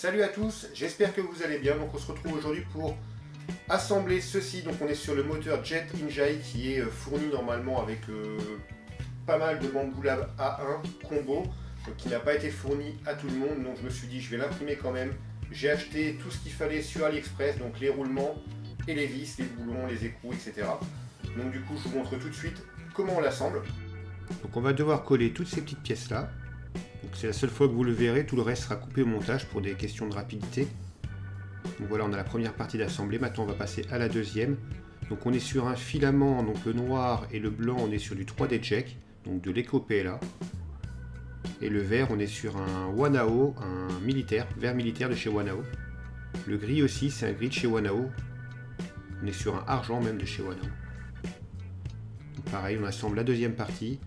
Salut à tous, j'espère que vous allez bien. Donc on se retrouve aujourd'hui pour assembler ceci. Donc on est sur le moteur Jet Injai qui est fourni normalement avec pas mal de Bambu-Lab A1 combo, donc qui n'a pas été fourni à tout le monde. Donc je me suis dit je vais l'imprimer quand même. J'ai acheté tout ce qu'il fallait sur AliExpress, donc les roulements et les vis, les boulons, les écrous, etc. Donc du coup je vous montre tout de suite comment on l'assemble. Donc on va devoir coller toutes ces petites pièces là. C'est la seule fois que vous le verrez, tout le reste sera coupé au montage pour des questions de rapidité. Donc voilà, on a la première partie d'assemblée, maintenant on va passer à la deuxième. Donc on est sur un filament, donc le noir et le blanc on est sur du 3D check, donc de l'Eco PLA. Et le vert on est sur un Wanao, un militaire, vert militaire de chez Wanao. Le gris aussi c'est un gris de chez Wanao. On est sur un argent même de chez Wanao. Donc pareil, on assemble la deuxième partie.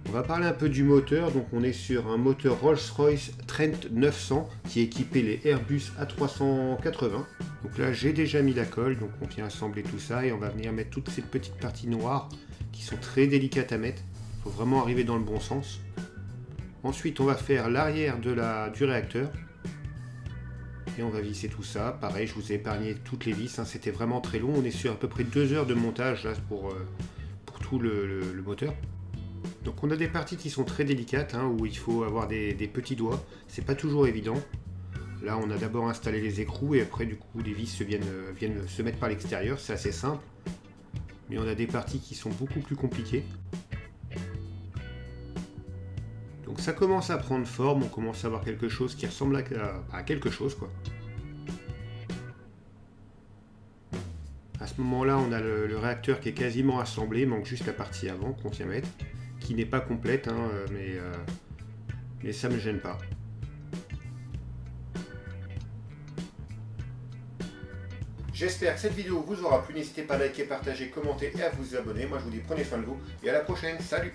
On va parler un peu du moteur, donc on est sur un moteur Rolls-Royce Trent 900 qui équipait les Airbus A380. Donc là j'ai déjà mis la colle, donc on vient assembler tout ça et on va venir mettre toutes ces petites parties noires qui sont très délicates à mettre. Il faut vraiment arriver dans le bon sens. Ensuite on va faire l'arrière du réacteur et on va visser tout ça. Pareil, je vous ai épargné toutes les vis, hein. C'était vraiment très long, on est sur à peu près 2 heures de montage là, pour tout le moteur. Donc on a des parties qui sont très délicates, hein, où il faut avoir des petits doigts, c'est pas toujours évident. Là on a d'abord installé les écrous et après du coup les vis viennent se mettre par l'extérieur, c'est assez simple. Mais on a des parties qui sont beaucoup plus compliquées. Donc ça commence à prendre forme, on commence à avoir quelque chose qui ressemble à quelque chose quoi. À ce moment-là on a le réacteur qui est quasiment assemblé, il manque juste la partie avant qu'on vient mettre, qui n'est pas complète, hein, mais ça me gêne pas. J'espère que cette vidéo vous aura plu, n'hésitez pas à liker, partager, commenter et à vous abonner. Moi je vous dis prenez soin de vous et à la prochaine, salut!